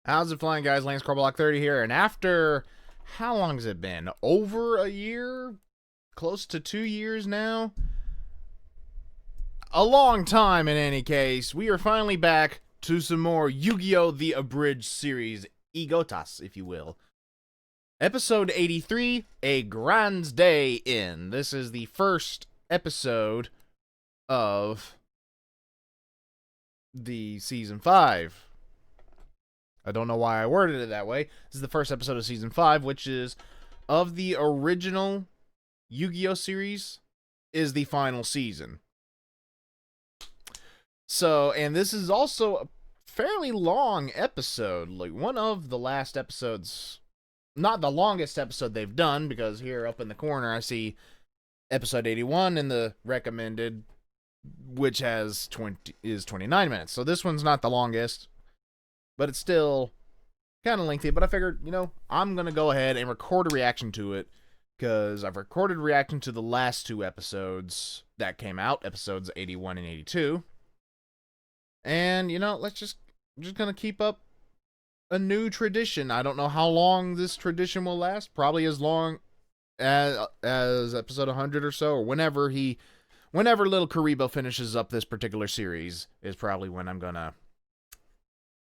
How's it flying, guys? Lance Block 30 here, and after, how long has it been? Over a year? Close to 2 years now? A long time, in any case. We are finally back to some more Yu-Gi-Oh! The Abridged series, YGOTAS, if you will. Episode 83, A Grand Day In. This is the first episode of the Season 5. I don't know why I worded it that way. This is the first episode of Season 5, which is, of the original Yu-Gi-Oh! Series, is the final season. So, and this is also a fairly long episode. Like, one of the last episodes, not the longest episode they've done, because here up in the corner I see episode 81 in the recommended, which is 29 minutes. So this one's not the longest, but it's still kind of lengthy. But I figured, I'm going to go ahead and record a reaction to it, because I've recorded a reaction to the last two episodes that came out, episodes 81 and 82. And, I'm just going to keep up a new tradition. I don't know how long this tradition will last. Probably as long as episode 100 or so, or whenever little Kaiba finishes up this particular series is probably when I'm going to...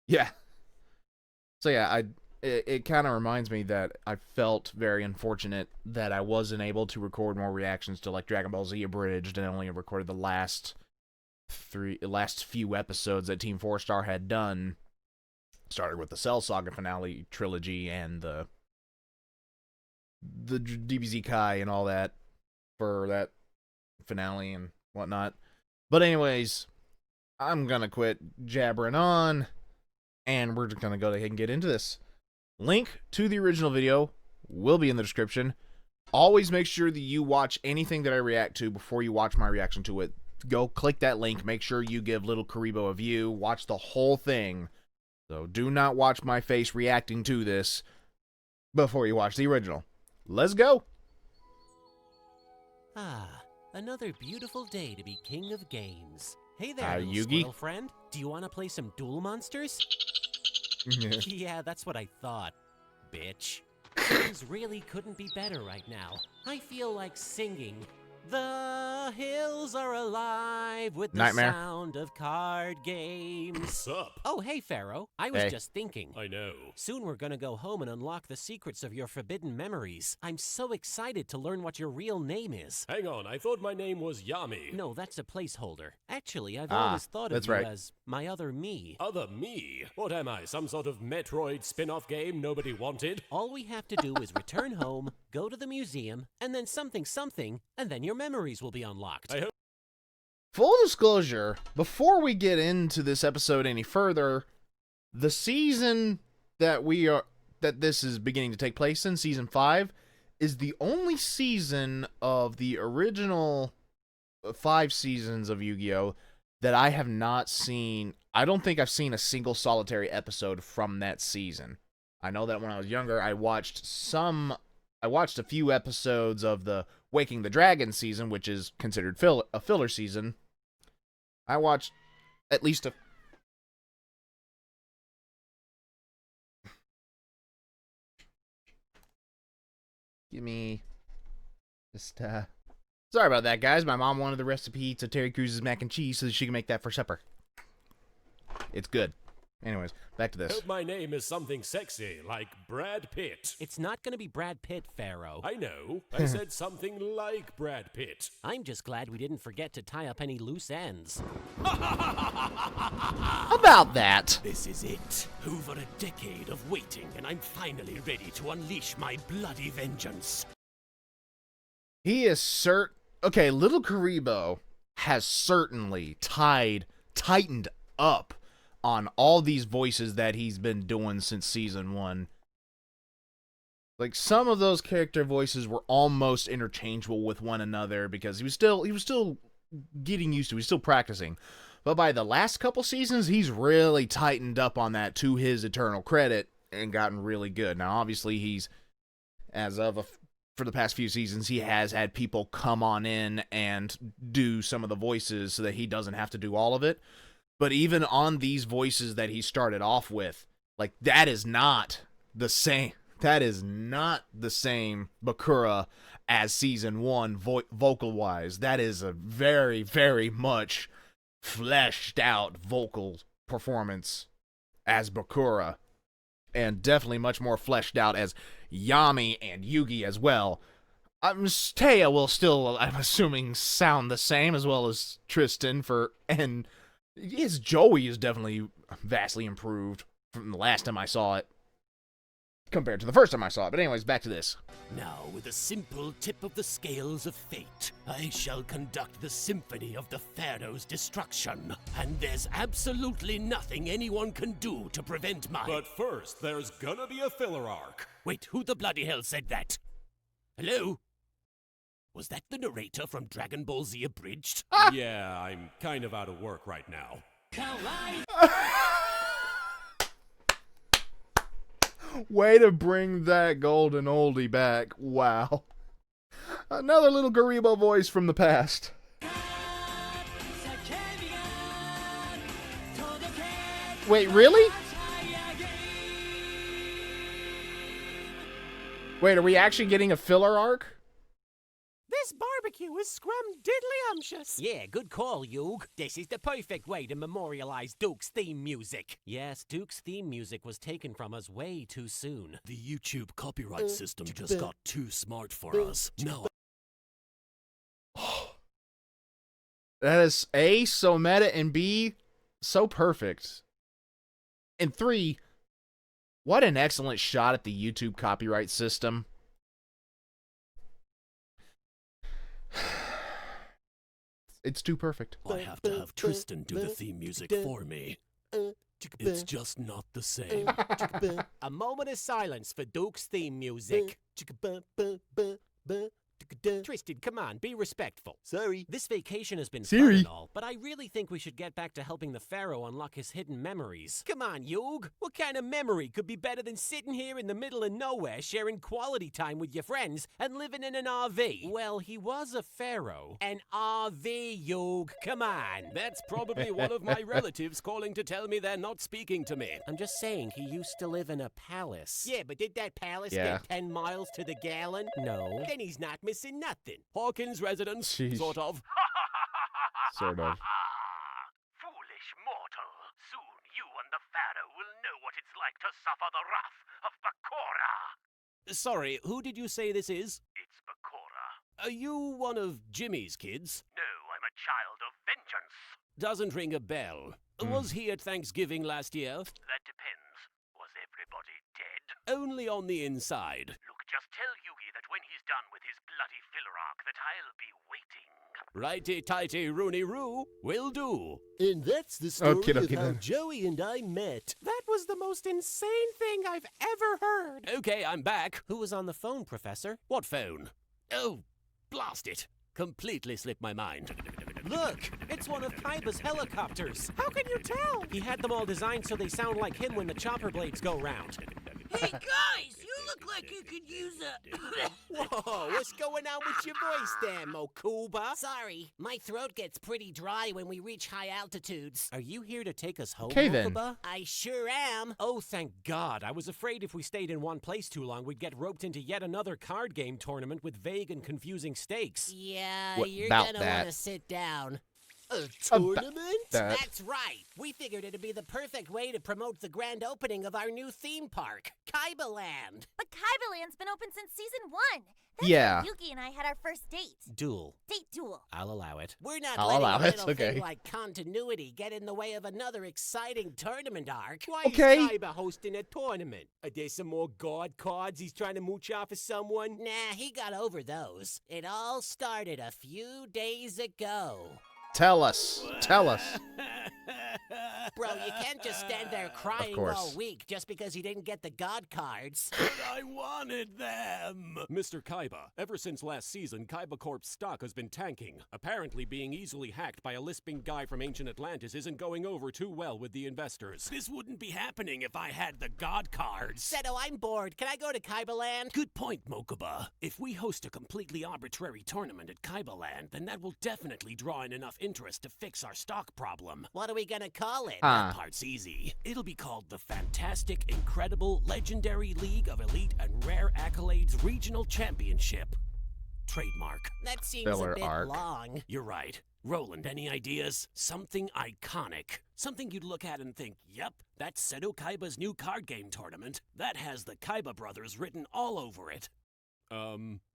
Yeah. So yeah, it kind of reminds me that I felt very unfortunate that I wasn't able to record more reactions to like Dragon Ball Z Abridged, and only recorded the last few episodes that Team 4 Star had done. Started with the Cell Saga finale trilogy and the DBZ Kai and all that for that finale and whatnot. But anyways, I'm gonna quit jabbering on, and we're just gonna go ahead and get into this. Link to the original video will be in the description. Always make sure that you watch anything that I react to before you watch my reaction to it. Go click that link. Make sure you give little Kaiba a view. Watch the whole thing. So do not watch my face reacting to this before you watch the original. Let's go. Another beautiful day to be king of games. Hey there, little Yugi. squirrel friend. Do you want to play some Duel Monsters? Yeah, that's what I thought, bitch. Things really couldn't be better right now. I feel like singing. The hills are alive with the Nightmare. sound of card games. Sup? Oh, hey, Pharaoh. I was Hey. just thinking. I know. Soon we're gonna go home and unlock the secrets of your forbidden memories. I'm so excited to learn what your real name is. Hang on, I thought my name was Yami. No, that's a placeholder. Actually, I've always thought of that's you right. as my other me. Other me? What am I, some sort of Metroid spin-off game nobody wanted? All we have to do is return home, go to the museum, and then something, and then your memories will be unlocked. I hope. Full disclosure, before we get into this episode any further, the season that this is beginning to take place in, Season 5, is the only season of the original 5 seasons of Yu-Gi-Oh! That I have not seen. I don't think I've seen a single solitary episode from that season. I know that when I was younger, I watched a few episodes of the Waking the Dragon season, which is considered a filler season. I watched at least a... Give me... Sorry about that, guys. My mom wanted the recipe to Terry Cruz's mac and cheese so that she can make that for supper. It's good. Anyways, back to this. Hope my name is something sexy, like Brad Pitt. It's not gonna be Brad Pitt, Pharaoh. I know. I said something like Brad Pitt. I'm just glad we didn't forget to tie up any loose ends. About that. This is it. Over a decade of waiting, and I'm finally ready to unleash my bloody vengeance. He is Okay, little Kaiba has certainly tightened up on all these voices that he's been doing since Season 1. Like, some of those character voices were almost interchangeable with one another because he was still getting used to it. He's still practicing. But by the last couple seasons, he's really tightened up on that, to his eternal credit, and gotten really good. Now, obviously, for the past few seasons, he has had people come on in and do some of the voices so that he doesn't have to do all of it. But even on these voices that he started off with, Like, that is not the same. That is not the same Bakura as Season 1 vocal-wise. That is a very, very much fleshed-out vocal performance as Bakura. And definitely much more fleshed out as Yami and Yugi as well. Taya will still, I'm assuming, sound the same, as well as Tristan, and his Joey is definitely vastly improved from the last time I saw it, compared to the first time I saw it. But anyways, back to this. Now, with a simple tip of the scales of fate, I shall conduct the symphony of the Pharaoh's destruction. And there's absolutely nothing anyone can do to prevent my... But first, there's gonna be a filler arc. Wait, who the bloody hell said that? Hello? Was that the narrator from Dragon Ball Z Abridged? Yeah, I'm kind of out of work right now. Way to bring that golden oldie back. Wow. Another little Garibo voice from the past. Wait, really? Wait, are we actually getting a filler arc? This barbecue is scrumdiddlyumptious. Yeah, good call, Yug. This is the perfect way to memorialize Duke's theme music. Yes, Duke's theme music was taken from us way too soon. The YouTube copyright system just got too smart for us. No. That is A, so meta, and B, so perfect. And 3, what an excellent shot at the YouTube copyright system. It's too perfect. I have to have Tristan do the theme music for me. It's just not the same. A moment of silence for Duke's theme music. Tristan, come on, be respectful. Sorry. This vacation has been Siri. fun and all, but I really think we should get back to helping the Pharaoh unlock his hidden memories. Come on, Yug. What kind of memory could be better than sitting here in the middle of nowhere, sharing quality time with your friends, and living in an RV? Well, he was a Pharaoh. An RV, Yug. Come on. That's probably one of my relatives calling to tell me they're not speaking to me. I'm just saying, he used to live in a palace. Yeah, but did that palace Yeah. get 10 miles to the gallon? No. Then he's not missing nothing. Hawkins residence, Jeez. sort of. Sort of. Foolish mortal. Soon you and the Pharaoh will know what it's like to suffer the wrath of Bakura. Sorry, who did you say this is? It's Bakura. Are you one of Jimmy's kids? No, I'm a child of vengeance. Doesn't ring a bell. Was he at Thanksgiving last year? That depends. Was everybody dead? Only on the inside. Look, just tell Yugi that when he's done with his bloody filler arc that I'll be waiting. Righty-tighty, Rooney-Roo. Will do. And that's the story Okay, of how then. Joey and I met. That was the most insane thing I've ever heard. Okay, I'm back. Who was on the phone, Professor? What phone? Oh, blast it. Completely slipped my mind. Look, it's one of Kaiba's helicopters. How can you tell? He had them all designed so they sound like him when the chopper blades go round. Hey guys, you look like you could use a... Whoa, what's going on with your voice there, Mokuba? Sorry, my throat gets pretty dry when we reach high altitudes. Are you here to take us home, Okay, then. Mokuba? I sure am. Oh, thank God. I was afraid if we stayed in one place too long, we'd get roped into yet another card game tournament with vague and confusing stakes. Yeah, What you're about gonna that? want to sit down. A tournament? That. That's right. We figured it'd be the perfect way to promote the grand opening of our new theme park, Kaiba Land. But Kaiba Land's been open since season 1. That's Yeah. when Yugi and I had our first date. Duel. Date duel. I'll allow it. We're not I'll letting allow a it, little okay. thing like continuity get in the way of another exciting tournament arc. Why Okay. is Kaiba hosting a tournament? Are there some more God cards he's trying to mooch off of someone? Nah, he got over those. It all started a few days ago. Tell us. Tell us. Bro, you can't just stand there crying course. all week just because you didn't get the God cards. But I wanted them. Mr. Kaiba, ever since last season, KaibaCorp's stock has been tanking. Apparently being easily hacked by a lisping guy from ancient Atlantis isn't going over too well with the investors. This wouldn't be happening if I had the God cards. Seto, I'm bored. Can I go to Kaiba Land? Good point, Mokuba. If we host a completely arbitrary tournament at Kaiba Land, then that will definitely draw in enough interest to fix our stock problem. What are we gonna call it? it. That part's easy. It'll be called the Fantastic, Incredible, Legendary League of Elite and Rare Accolades Regional Championship. Trademark. That seems Filler a bit arc. long. You're right. Roland, any ideas? Something iconic. Something you'd look at and think, yep, that's Seto Kaiba's new card game tournament. That has the Kaiba brothers written all over it.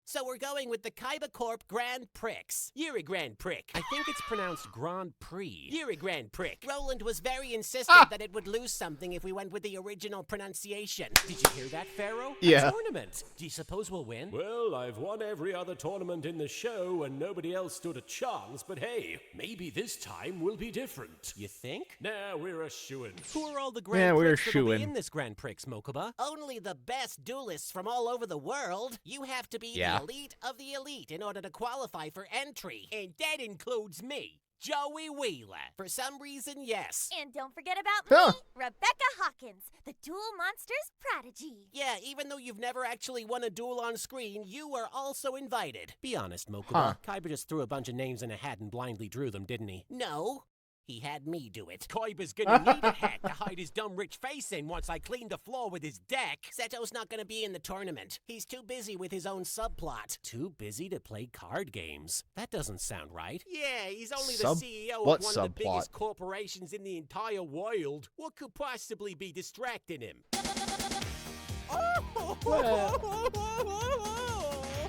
So we're going with the KaibaCorp Grand Prix. You're a Grand Prix. I think it's pronounced Grand Prix. You're a Grand Prix. Roland was very insistent that it would lose something if we went with the original pronunciation. Did you hear that, Pharaoh? Yeah. A tournament. Do you suppose we'll win? Well, I've won every other tournament in the show and nobody else stood a chance, but hey, maybe this time will be different. You think? Nah, we're a shoo-in. Who are all the Yeah, Grand we're Prix that'll be shoo-in. in this Grand Prix, Mokuba? Only the best duelists from all over the world. You have to be Yeah. the elite of the elite in order to qualify for entry. And that includes me, Joey Wheeler. For some reason, yes. And don't forget about Huh. me, Rebecca Hawkins, the Duel Monsters prodigy. Yeah, even though you've never actually won a duel on screen, you are also invited. Be honest, Mokuba. Huh. Kaiba just threw a bunch of names in a hat and blindly drew them, didn't he? No, he had me do it. Kaiba's gonna need a hat to hide his dumb rich face in once I clean the floor with his deck. Seto's not going to be in the tournament. He's too busy with his own subplot. Too busy to play card games. That doesn't sound right. Yeah, he's only the CEO what of one of the subplot? biggest corporations in the entire world. What could possibly be distracting him?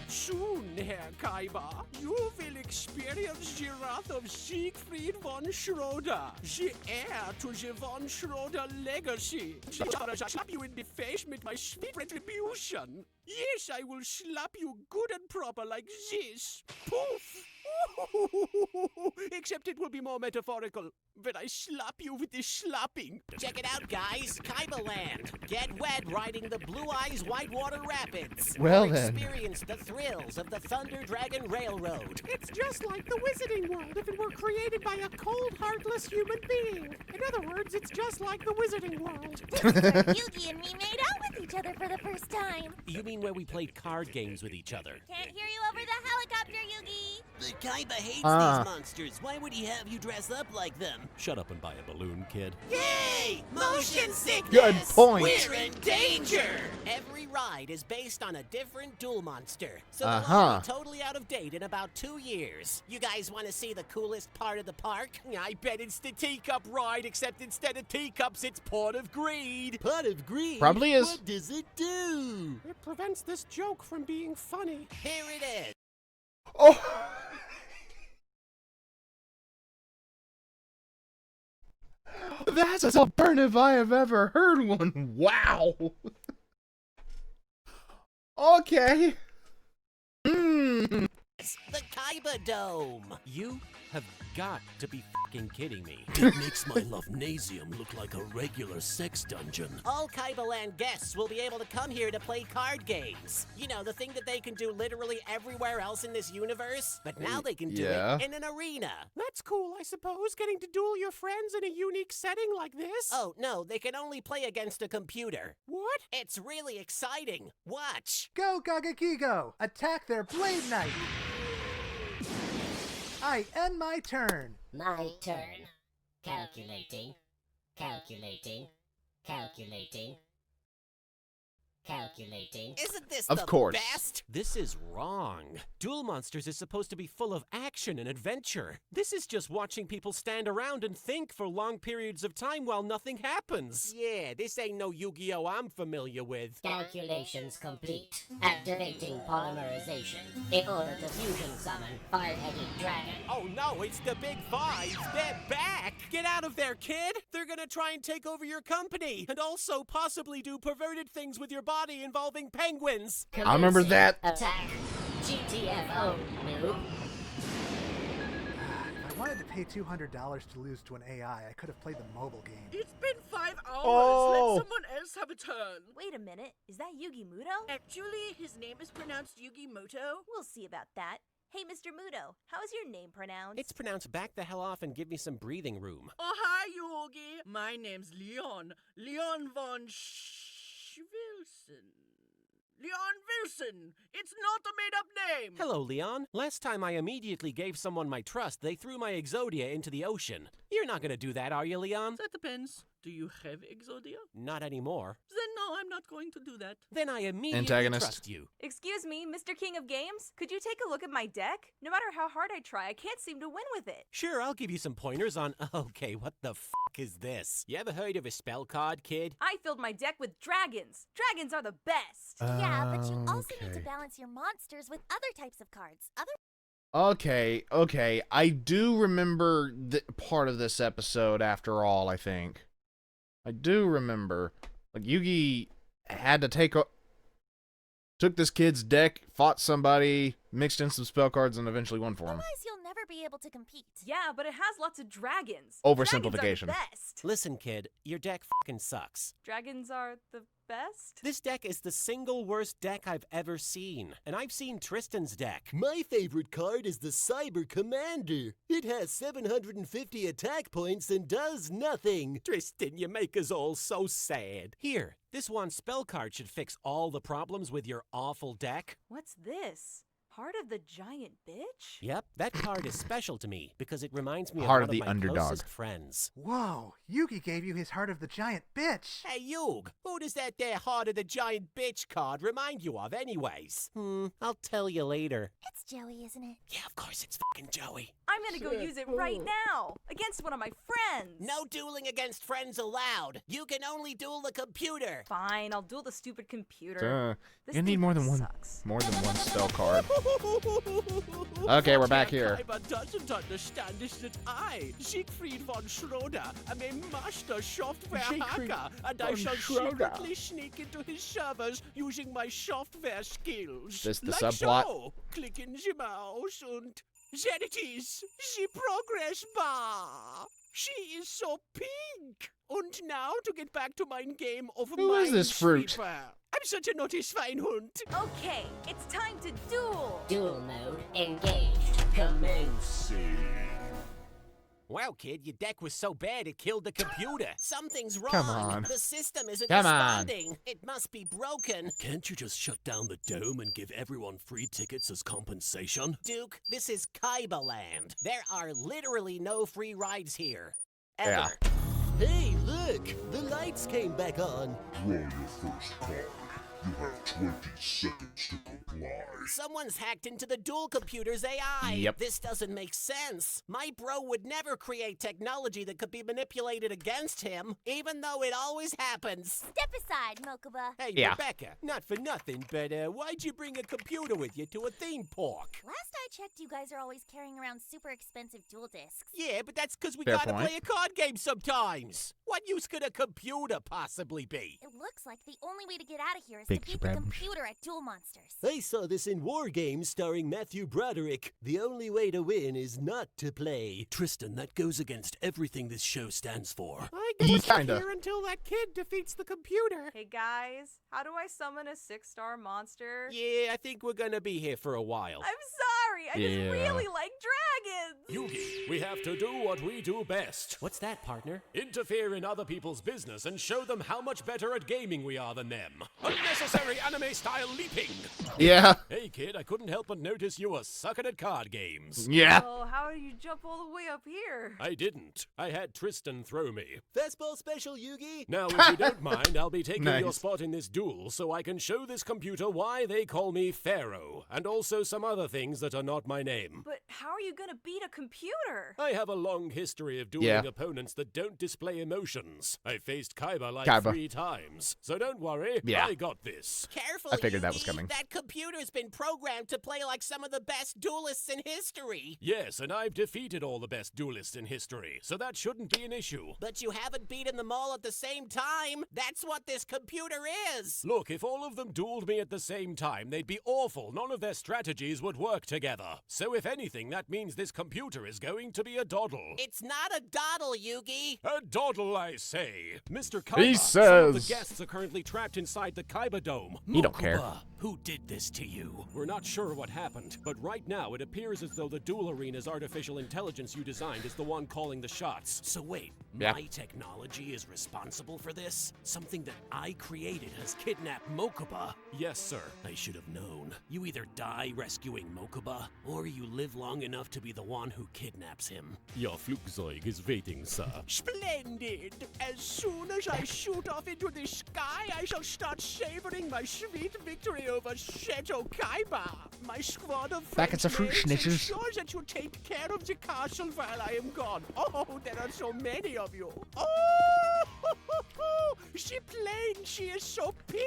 Soon, Herr Kaiba, you will experience the wrath of Siegfried von Schroeder, the heir to the von Schroeder legacy. I will slap you in the face with my sweet retribution. Yes, I will slap you good and proper like this. Poof! Except it will be more metaphorical when I slap you with the slapping. Check it out, guys. Kaiba Land. Get wet riding the Blue Eyes Whitewater Rapids. Well or then. experience the thrills of the Thunder Dragon Railroad. It's just like the Wizarding World if it were created by a cold, heartless human being. In other words, it's just like the Wizarding World. Yugi and me made out with each other for the first time. You mean where we played card games with each other? Can't hear you over the helicopter, Yugi. The Kaiba hates Ah. these monsters. Why would he have you dress up like them? Shut up and buy a balloon, kid. Yay! Motion sickness! Good point. We're in danger! Every ride is based on a different duel monster, so they'll all Uh-huh. be totally out of date in about 2 years. You guys want to see the coolest part of the park? I bet it's the teacup ride, except instead of teacups, it's Pot of Greed. Pot of greed? Probably is. What does it do? It prevents this joke from being funny. Here it is. Oh. That's as alternative I have ever heard one. Wow. Okay. The Kaiba Dome. You have got to be fucking kidding me. It makes my Lovenasium look like a regular sex dungeon. All Kaiba Land guests will be able to come here to play card games. You know, the thing that they can do literally everywhere else in this universe, but now they can do Yeah. it in an arena. That's cool, I suppose, getting to duel your friends in a unique setting like this. Oh, no, they can only play against a computer. What? It's really exciting. Watch. Go, Gagakigo! Attack their Blade Knight! I end my turn. My turn. Calculating. Calculating. Calculating. Calculating. Isn't this Of the course. best? This is wrong. Duel Monsters is supposed to be full of action and adventure. This is just watching people stand around and think for long periods of time while nothing happens. Yeah, this ain't no Yu-Gi-Oh! I'm familiar with. Calculations complete. Activating polymerization. In order to fusion summon five-headed dragon. Oh no, it's the Big Five. They're back. Get out of there, kid! They're gonna try and take over your company, and also possibly do perverted things with your body involving penguins. I remember that. Attack. GTFO, noob. If I wanted to pay $200 to lose to an AI, I could have played the mobile game. It's been 5 hours. Oh. Let someone else have a turn. Wait a minute, is that Yugi Muto? Actually, his name is pronounced Yugi Moto. We'll see about that. Hey, Mr. Muto, how is your name pronounced? It's pronounced back the hell off and give me some breathing room. Oh, hi, Yugi. My name's Leon. Leon von Schwilson. Leon Wilson. It's not a made-up name. Hello, Leon. Last time I immediately gave someone my trust, they threw my Exodia into the ocean. You're not gonna do that, are you, Leon? That depends. Do you have Exodia? Not anymore. Then no, I'm not going to do that. Then I immediately Antagonist. trust you. Excuse me, Mr. King of Games? Could you take a look at my deck? No matter how hard I try, I can't seem to win with it. Sure, I'll give you some pointers on... Okay, what the fuck is this? You ever heard of a spell card, kid? I filled my deck with dragons. Dragons are the best. Yeah, but you also need to Okay. balance your monsters with other types of cards. Okay. I do remember part of this episode after all, I think. I do remember. Like, Yugi had to took this kid's deck, fought somebody, mixed in some spell cards, and eventually won for him. Otherwise, you'll never be able to compete. Yeah, but it has lots of dragons. Oversimplification. Dragons are the best. Listen, kid, your deck fucking sucks. Dragons are the best? This deck is the single worst deck I've ever seen. And I've seen Tristan's deck. My favorite card is the Cyber Commander. It has 750 attack points and does nothing. Tristan, you make us all so sad. Here, this one spell card should fix all the problems with your awful deck. What's this? Heart of the Giant Bitch? Yep, that card is special to me because it reminds me Heart of of one the of my underdog. closest friends. Whoa, Yugi gave you his Heart of the Giant Bitch. Hey, Yug, who does that there Heart of the Giant Bitch card remind you of anyways? I'll tell you later. It's Joey, isn't it? Yeah, of course it's fucking Joey. I'm gonna go use it right now against one of my friends. No dueling against friends allowed. You can only duel the computer. Fine, I'll duel the stupid computer. This You need thing more than sucks. one spell card. Okay, we're back here. Kaiba doesn't understand is that I, Siegfried von Schroeder, am a master software hacker, and I shall secretly sneak into his servers using my software skills. This the like subplot? So. Click in the mouse and there it is, the progress bar. She is so pink. And now to get back to my game of Who is this fruit? Minesweeper. I'm such a naughty Schweinhund. Okay, it's time to duel. Duel mode engaged. Commencing. Wow, kid, your deck was so bad it killed the computer. Something's wrong. Come on. The system isn't Come on. responding. It must be broken. Can't you just shut down the dome and give everyone free tickets as compensation? Duke, this is Kaiba Land. There are literally no free rides here. Ever. Yeah. Hey, look! The lights came back on. Draw your first card. You have 20 seconds to comply. Someone's hacked into the dual computer's AI. Yep. This doesn't make sense. My bro would never create technology that could be manipulated against him, even though it always happens. Step aside, Mokuba. Hey, Yeah. Rebecca, not for nothing, but why'd you bring a computer with you to a theme park? Last I checked, you guys are always carrying around super expensive dual discs. Yeah, but that's because we Fair gotta point. play a card game sometimes. What use could a computer possibly be? It looks like the only way to get out of here is Big to beat spread. the computer at Duel Monsters. I saw this in War Games starring Matthew Broderick. The only way to win is not to play. Tristan, that goes against everything this show stands for. I guess we're Kinda. here until that kid defeats the computer. Hey guys, how do I summon a 6-star monster? Yeah, I think we're gonna be here for a while. I'm sorry, I Yeah. just really like dragons. Yugi, we have to do what we do best. What's that, partner? Interfere in other people's business and show them how much better at gaming we are than them. Unnecessary anime-style leaping. Yeah. Hey kid, I couldn't help but notice you were sucking at card games. Yeah. Oh, how do you jump all the way up here? I didn't. I had Tristan throw me. Fastball special, Yugi! Now, if you don't mind, I'll be taking your Nice. spot in this duel so I can show this computer why they call me Pharaoh, and also some other things that are not my name. But how are you gonna beat a computer? I have a long history of dueling Yeah. opponents that don't display emotions. I faced Kaiba like Kaiba. 3 times, so don't worry, Yeah. I got this. Careful, I figured that Yugi. was coming. That computer's been programmed to play like some of the best duelists in history. Yes, and I've defeated all the best duelists in history, so that shouldn't be an issue. But you haven't beaten them all at the same time. That's what this computer is. Look, if all of them dueled me at the same time, they'd be awful. None of their strategies would work together. So if anything, that means this computer is going to be a doddle. It's not a doddle, Yugi. A doddle, I say. Mr. Kaiba, He some of the says- guests are currently trapped inside the Kaiba Dome. He don't care. Mokuba, who did this to you? We're not sure what happened, but right now it appears as though the duel arena's artificial intelligence you designed is the one calling the shots. So wait, Yeah. My technology is responsible for this. Something that I created has kidnapped Mokuba. Yes, sir. I should have known. You either die rescuing Mokuba, or you live long enough to be the one who kidnaps him. Your Flugzeug is waiting, sir. Splendid! As soon as I shoot off into the sky, I shall start savoring my sweet victory over Chateau Kaiba. My squad of Back at the fruit French maids snitches. ensures that you take care of the castle while I am gone. Oh, there are so many of you. Oh, she plain, she is so pink.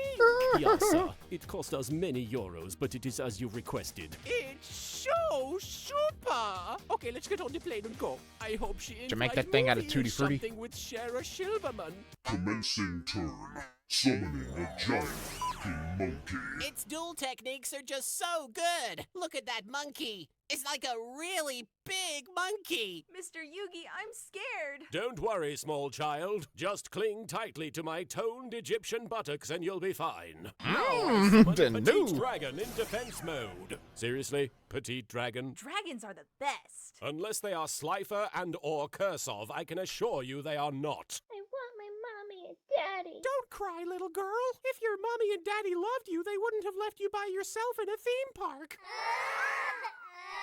Yes, sir. It cost us many euros, but it is as you requested. It's so super. Okay, let's get on the plane and go. I hope she To make enjoys that thing out of movies, Tutti Frutti. something with Sarah Silverman. Commencing turn. Summoning a giant fucking monkey. Its duel techniques are just so good. Look at that monkey. It's like a really big monkey. Mr. Yugi, I'm scared. Don't worry, small child. Just cling tightly to my toned Egyptian buttocks and you'll be fine. The Petite new. dragon in defense mode. Seriously? Petite dragon? Dragons are the best. Unless they are Slifer and or Kursov, I can assure you they are not. I want my mommy and daddy. Don't cry, little girl. If your mommy and daddy loved you, they wouldn't have left you by yourself in a theme park.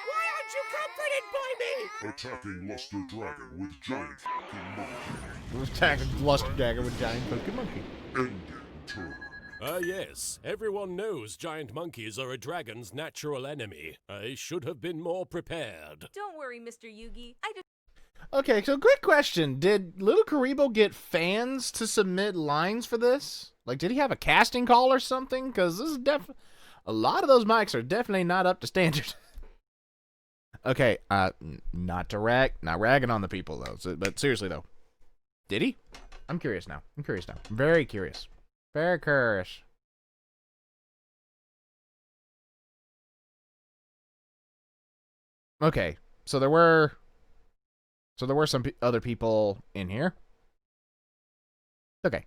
Why aren't you comforted by me? Attacking Luster Dragon with giant fucking monkey. Attacking Luster Dragon with giant fucking monkey. Ending turn. Yes. Everyone knows giant monkeys are a dragon's natural enemy. I should have been more prepared. Don't worry, Mr. Yugi. I just Okay, so quick question. Did Little Karibo get fans to submit lines for this? Like, did he have a casting call or something? Because this is a lot of those mics are definitely not up to standard. Okay, not ragging on the people, though. So, but seriously, though. Did he? I'm curious now. Very curious. Very curious. Okay, so there were some other people in here. Okay.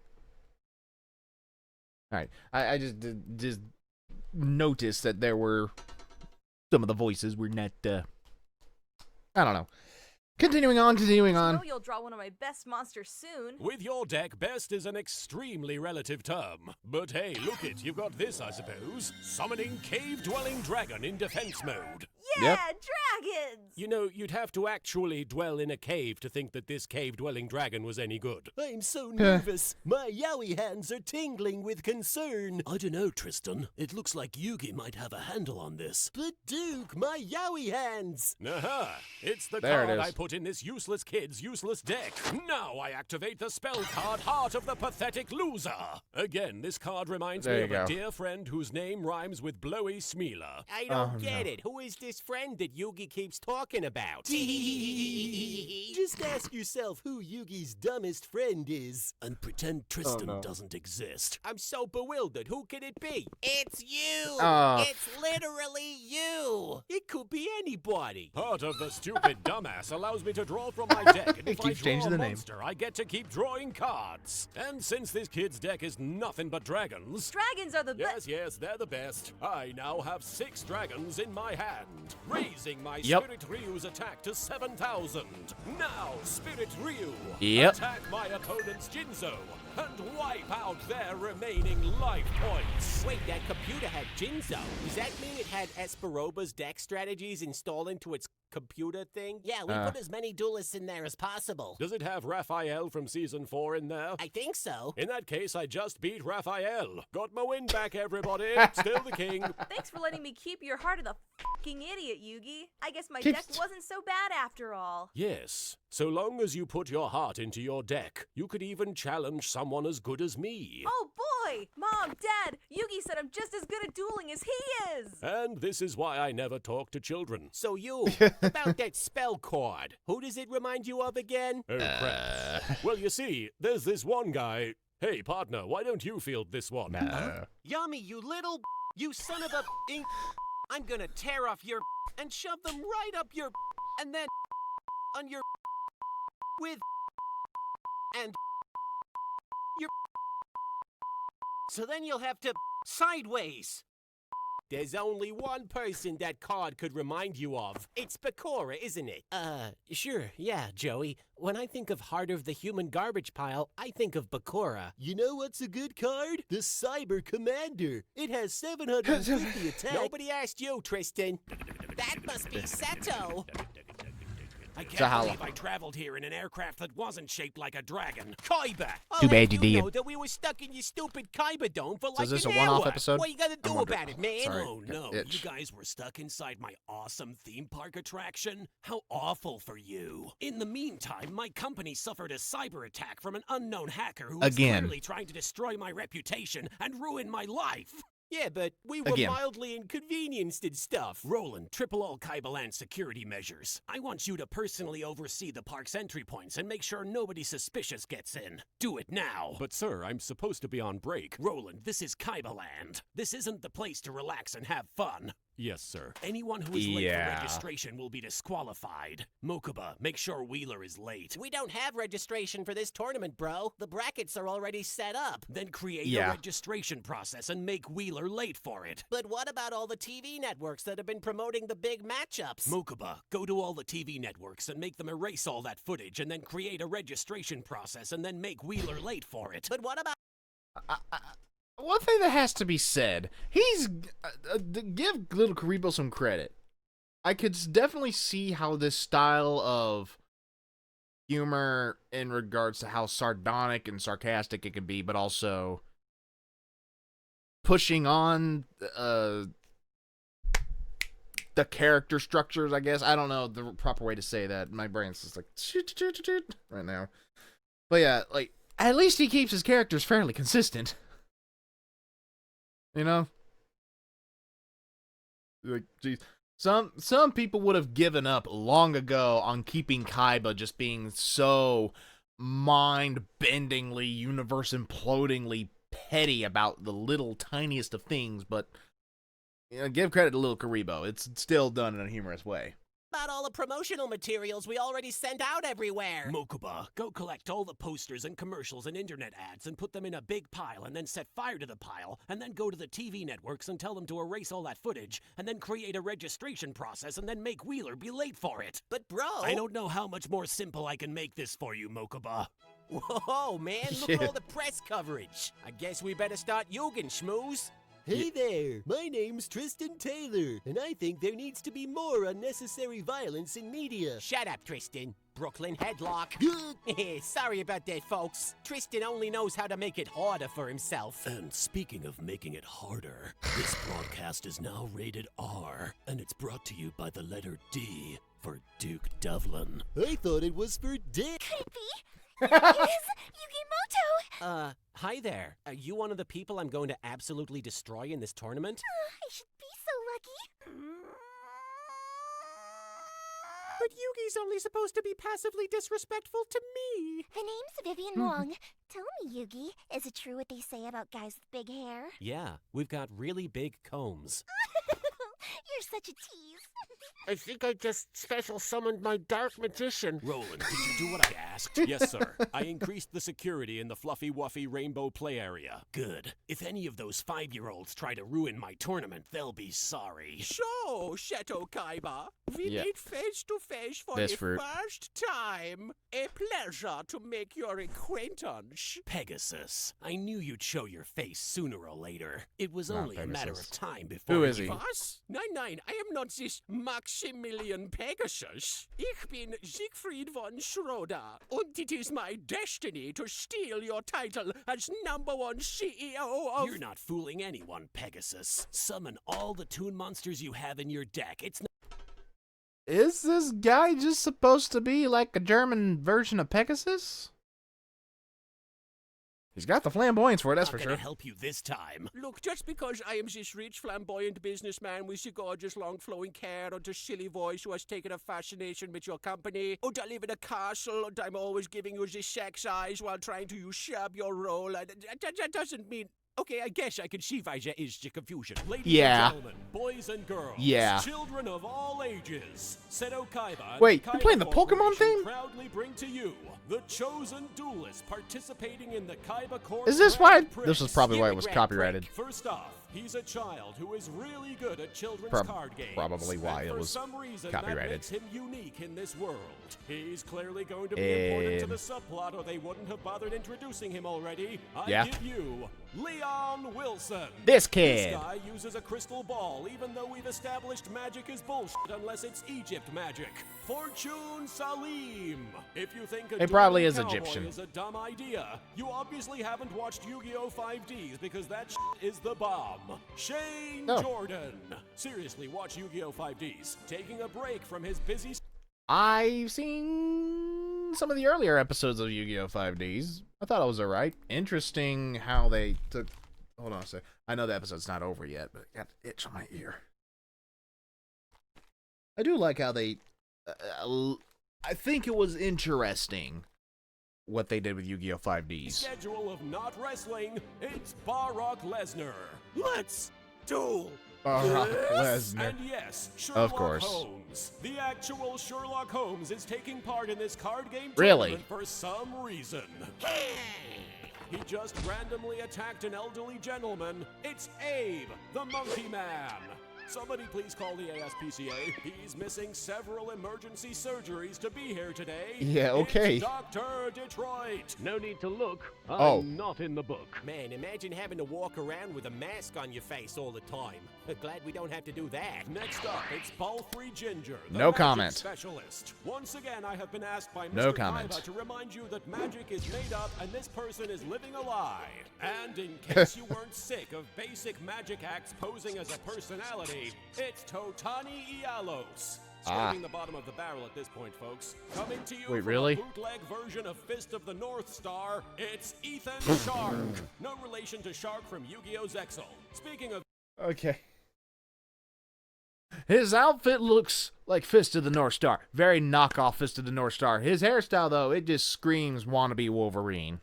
All right. I just noticed that there were some of the voices were not. I don't know. Continuing on. know you'll draw one of my best monsters soon. With your deck, best is an extremely relative term. But hey, look it, you've got this, I suppose. Summoning Cave-Dwelling Dragon in defense mode. Yeah, dragons! You know, you'd have to actually dwell in a cave to think that this cave-dwelling dragon was any good. I'm so nervous. My yowie hands are tingling with concern. I don't know, Tristan. It looks like Yugi might have a handle on this. But Duke, my yowie hands. Aha! It's the There it card is. I put in this useless kid's useless deck. Now I activate the spell card Heart of the Pathetic Loser. Again, this card reminds There me you of go. a dear friend whose name rhymes with Blowy Smealer. I don't Oh, get no. it. Who is this friend that Yugi keeps talking about? Just ask yourself who Yugi's dumbest friend is. And pretend Tristan no. doesn't exist. I'm so bewildered. Who could it be? It's you! Oh. It's literally you! It could be anybody. Heart of the Stupid Dumbass allows me to draw from my deck, and It if I keeps draw changing a the name. monster, I get to keep drawing cards. And since this kid's deck is nothing but dragons... Dragons are the best. Yes, they're the best. I now have 6 dragons in my hand, raising my Yep. Spirit Ryu's attack to 7,000. Now, Spirit Ryu, Yep. attack my opponent's Jinzo and wipe out their remaining life points. Wait, that computer had Jinzo. Does that mean it had Esperoba's deck strategies installed into its computer thing? Yeah, we put as many duelists in there as possible. Does it have Raphael from Season 4 in there? I think so. In that case, I just beat Raphael. Got my win back, everybody. Still the king. Thanks for letting me keep your heart of the fucking idiot, Yugi. I guess my deck wasn't so bad after all. Yes, so long as you put your heart into your deck, you could even challenge someone as good as me. Oh boy! Mom, Dad, Yugi said I'm just as good at dueling as he is! And this is why I never talk to children. So you, about that spell card, who does it remind you of again? Oh, crap. Well, you see, there's this one guy. Hey, partner, why don't you field this one? Yummy, you little you son of a ink. I'm gonna tear off your and shove them right up your and then on your with and your so then you'll have to sideways. There's only one person that card could remind you of. It's Bakura, isn't it? Sure, yeah, Joey. When I think of Heart of the Human Garbage Pile, I think of Bakura. You know what's a good card? The Cyber Commander. It has 750 attack. Nobody asked you, Tristan. That must be Seto. I can't believe I traveled here in an aircraft that wasn't shaped like a dragon. Kaiba! Too bad you You did. know that we were stuck in your stupid Kaiba dome for So like is this an a one-off hour. episode? What you gonna do about it, man? Sorry. Oh no, Itch. you guys were stuck inside my awesome theme park attraction? How awful for you. In the meantime, my company suffered a cyber attack from an unknown hacker who was Again. clearly trying to destroy my reputation and ruin my life. Yeah, but we were Again. mildly inconvenienced and stuff. Roland, triple all Kaiba Land security measures. I want you to personally oversee the park's entry points and make sure nobody suspicious gets in. Do it now. But sir, I'm supposed to be on break. Roland, this is Kaiba Land. This isn't the place to relax and have fun. Yes, sir. Anyone who is late for Yeah. registration will be disqualified. Mokuba, make sure Wheeler is late. We don't have registration for this tournament, bro. The brackets are already set up. Then create Yeah. a registration process and make Wheeler late for it. But what about all the TV networks that have been promoting the big matchups? Mokuba, go to all the TV networks and make them erase all that footage and then create a registration process and then make Wheeler late for it. But what about... One thing that has to be said, he's give little Karibo some credit. I could definitely see how this style of humor in regards to how sardonic and sarcastic it can be, but also pushing on the character structures, I guess. I don't know the proper way to say that. My brain's just like right now. But yeah, like at least he keeps his characters fairly consistent. You know? Like, geez. Some people would have given up long ago on keeping Kaiba just being so mind-bendingly, universe-implodingly petty about the little tiniest of things, but you know, give credit to Lil Karibo. It's still done in a humorous way. About all the promotional materials we already sent out everywhere? Mokuba, go collect all the posters and commercials and internet ads and put them in a big pile and then set fire to the pile and then go to the TV networks and tell them to erase all that footage and then create a registration process and then make Wheeler be late for it. But bro... I don't know how much more simple I can make this for you, Mokuba. Whoa, man, look at all the press coverage. I guess we better start Yugen, schmooze. Hey there, my name's Tristan Taylor, and I think there needs to be more unnecessary violence in media. Shut up, Tristan. Brooklyn headlock. Sorry about that, folks. Tristan only knows how to make it harder for himself. And speaking of making it harder, this broadcast is now rated R, and it's brought to you by the letter D for Duke Devlin. I thought it was for dick. Could it be? It is Yugimoto! Hi there. Are you one of the people I'm going to absolutely destroy in this tournament? I should be so lucky. But Yugi's only supposed to be passively disrespectful to me. The name's Vivian Wong. Tell me, Yugi, is it true what they say about guys with big hair? Yeah, we've got really big combs. You're such a tease. I think I just special summoned my dark magician. Roland, did you do what I asked? Yes, sir. I increased the security in the Fluffy Wuffy Rainbow Play Area. Good. If any of those 5-year-olds try to ruin my tournament, they'll be sorry. So, Shadow Kaiba, we Yeah. meet face to face for Best the fruit. first time. A pleasure to make your acquaintance. Pegasus, I knew you'd show your face sooner or later. It was Not only a matter Pegasus. of time before Who is you- he? Was? Nein, I am not this Maximilian Pegasus. Ich bin Siegfried von Schroeder, und it is my destiny to steal your title as #1 CEO of... You're not fooling anyone, Pegasus. Summon all the toon monsters you have in your deck. It's not Is this guy just supposed to be like a German version of Pegasus? He's got the flamboyance for it, that's for gonna sure. help you this time. Look, just because I am this rich, flamboyant businessman with the gorgeous, long-flowing hair and a silly voice who has taken a fascination with your company, and I live in a castle, and I'm always giving you the sex eyes while trying to usurp your role, that doesn't mean... Okay, I guess I can see why there is the confusion. Ladies Yeah. and gentlemen, boys and girls, Yeah. children of all ages, Seto Kaiba and Wait, the you're playing the Kaiba Pokemon Corporation theme? proudly bring to you the chosen duelists participating in the KaibaCorp Is this why? Grand This is Prix. probably why it Give was me Grand copyrighted. First off, He's a child who is really good at children's card games. Probably why it was for some reason, copyrighted. That makes him unique in this world. He's clearly going to be important to the subplot, or they wouldn't have bothered introducing him already. I give you Leon Wilson. This kid. This guy uses a crystal ball, even though we've established magic is bullshit unless it's Egypt magic. Fortune Salim. If you think a it probably is cowboy Egyptian is a dumb idea, you obviously haven't watched Yu-Gi-Oh! 5Ds because that shit is the bomb. Shane Jordan. Seriously, watch Yu-Gi-Oh! 5Ds. Taking a break from his busy... I've seen some of the earlier episodes of Yu-Gi-Oh! 5Ds. I thought it was alright. Interesting how they took... Hold on a sec. I know the episode's not over yet, but I got an itch on my ear. I do like how they... I think it was interesting what they did with Yu-Gi-Oh! 5Ds. Schedule of not wrestling, it's Brock Lesnar. Let's duel. Lesnar. And yes, Sherlock of course. Holmes. The actual Sherlock Holmes is taking part in this card game tournament for some reason. He just randomly attacked an elderly gentleman. It's Abe, the Monkey Man. Somebody please call the ASPCA. He's missing several emergency surgeries to be here today. Yeah, okay. It's Dr. Detroit. No need to look. I'm not in the book. Man, imagine having to walk around with a mask on your face all the time. Glad we don't have to do that. Next up, it's Ball-Free Ginger, the no magic comment. specialist. Once again, I have been asked by Mr. No comment. Kaiba to remind you that magic is made up and this person is living a lie. And in case you weren't sick of basic magic acts posing as a personality, it's Totani Ialos. Scraping the bottom of the barrel at this point, folks. Coming to you from a bootleg version of Fist of the North Star, it's Ethan Shark. No relation to Shark from Yu-Gi-Oh! Zexal. Speaking of... Okay. His outfit looks like Fist of the North Star. Very knockoff Fist of the North Star. His hairstyle, though, it just screams wannabe Wolverine.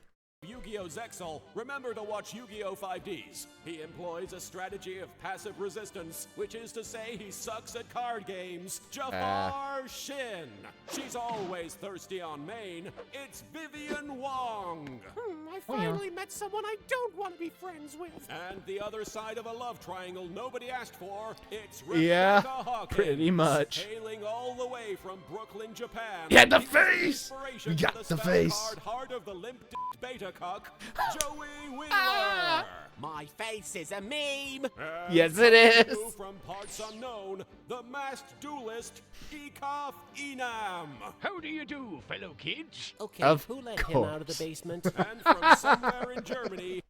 Yu-Gi-Oh! Zexal, remember to watch Yu-Gi-Oh! 5Ds. He employs a strategy of passive resistance, which is to say he sucks at card games. Jafar Shin. She's always thirsty on main. It's Vivian Wong. I finally met someone I don't want to be friends with. And the other side of a love triangle nobody asked for, it's Rebecca Hawkins. Pretty much. Hailing all the way from Brooklyn, Japan. You got the face! You got the face! Card Heart of the Limp Beta Cuck, Joey Wheeler. My face is a meme. Yes, it is. From parts unknown, the masked duelist, Ekaf Enam. How do you do, fellow kids? Okay, who let him out of the basement? And from somewhere in Germany,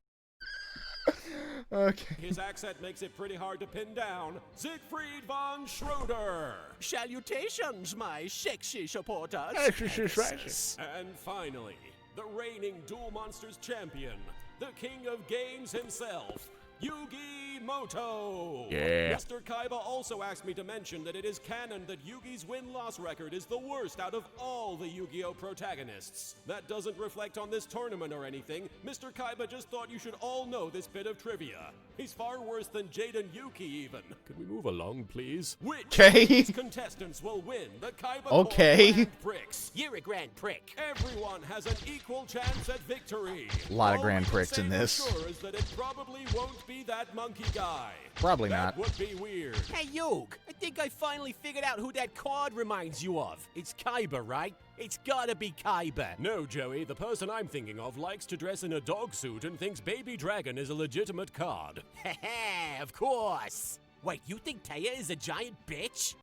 okay. His accent makes it pretty hard to pin down, Siegfried von Schroeder. Salutations, my sexy supporters. And finally, the reigning Duel Monsters champion, the king of games himself, Yugi Moto. Yeah. Mr. Kaiba also asked me to mention that it is canon that Yugi's win-loss record is the worst out of all the Yu-Gi-Oh! Protagonists. That doesn't reflect on this tournament or anything. Mr. Kaiba just thought you should all know this bit of trivia. He's far worse than Jaden Yuki even. Can we move along, please? Which contestants will win the KaibaCorp Grand Prix? You're a grand prick. Everyone has an equal chance at victory. A lot of grand pricks in this. Sure is that it probably won't be that monkey guy. Probably that not. Would be weird. Hey, Yug, I think I finally figured out who that card reminds you of. It's Kaiba, right? It's gotta be Kaiba. No, Joey, the person I'm thinking of likes to dress in a dog suit and thinks Baby Dragon is a legitimate card. Heh, of course. Wait, you think Taya is a giant bitch?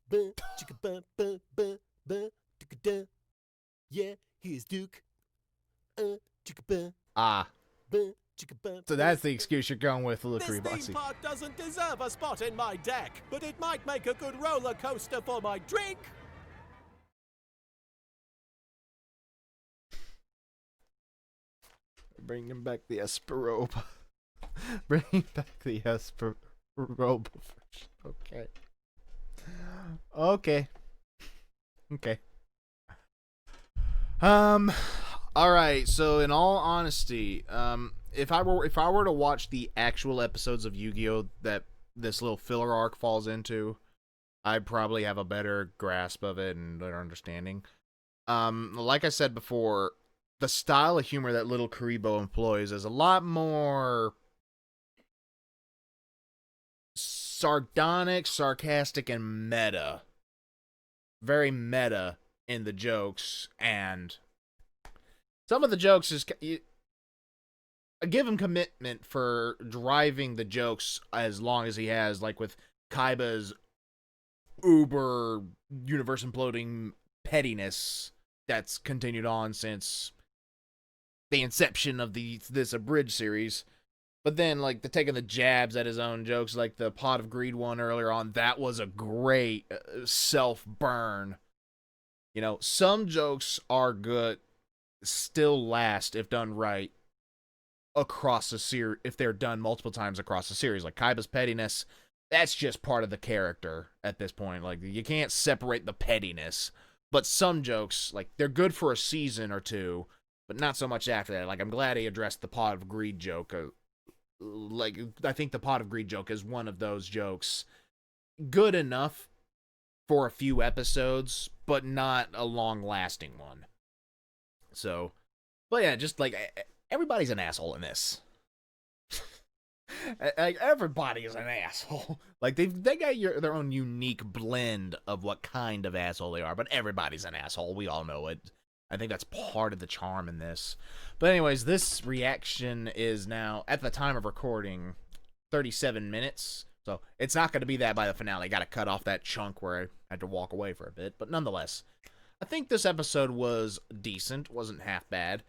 Yeah, here's Duke. So that's the excuse you're going with, look, This theme park doesn't deserve a spot in my deck, but it might make a good roller coaster for my drink. Bringing back the Esperoba. Bringing back the Esperoba. Okay. Okay. Okay. All right. So, in all honesty, if I were to watch the actual episodes of Yu-Gi-Oh that this little filler arc falls into, I'd probably have a better grasp of it and better understanding. Like I said before, the style of humor that little Karibo employs is a lot more sardonic, sarcastic, and meta. Very meta in the jokes, and some of the jokes is... I give him commitment for driving the jokes as long as he has, like with Kaiba's uber universe imploding pettiness that's continued on since the inception of this Abridged series. But then, like, the taking the jabs at his own jokes, like the Pot of Greed one earlier on, that was a great self-burn. You know, some jokes are good, still last if done right across a series, if they're done multiple times across the series. Like Kaiba's pettiness, that's just part of the character at this point. Like, you can't separate the pettiness. But some jokes, like, they're good for a season or two, but not so much after that. Like, I'm glad he addressed the Pot of Greed joke. Like, I think the Pot of Greed joke is one of those jokes good enough for a few episodes, but not a long-lasting one. So, but yeah, just like, everybody's an asshole in this. Like, everybody is an asshole. Like, they got their own unique blend of what kind of asshole they are, but everybody's an asshole. We all know it. I think that's part of the charm in this. But anyways, this reaction is now, at the time of recording, 37 minutes. So it's not going to be that by the finale. Got to cut off that chunk where I had to walk away for a bit. But nonetheless, I think this episode was decent. Wasn't half bad.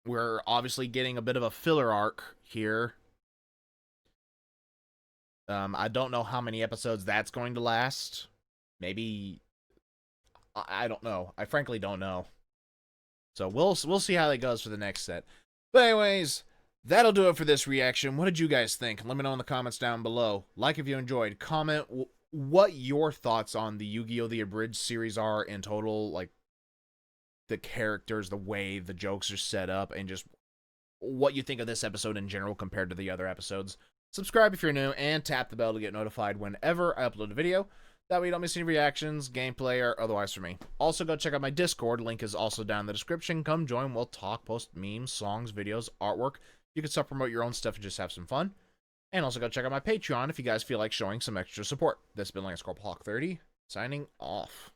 We're obviously getting a bit of a filler arc here. I don't know how many episodes that's going to last. Maybe... I don't know. I frankly don't know. So we'll see how that goes for the next set. But anyways, that'll do it for this reaction. What did you guys think? Let me know in the comments down below. Like if you enjoyed. Comment what your thoughts on the Yu-Gi-Oh! The Abridged series are in total. Like, the characters, the way the jokes are set up, and just what you think of this episode in general compared to the other episodes. Subscribe if you're new, and tap the bell to get notified whenever I upload a video. That way you don't miss any reactions, gameplay, or otherwise from me. Also, go check out my Discord. Link is also down in the description. Come join. We'll talk, post memes, songs, videos, artwork. You can self-promote your own stuff and just have some fun. And also go check out my Patreon if you guys feel like showing some extra support. This has been LanceCorp Hawk 30, signing off.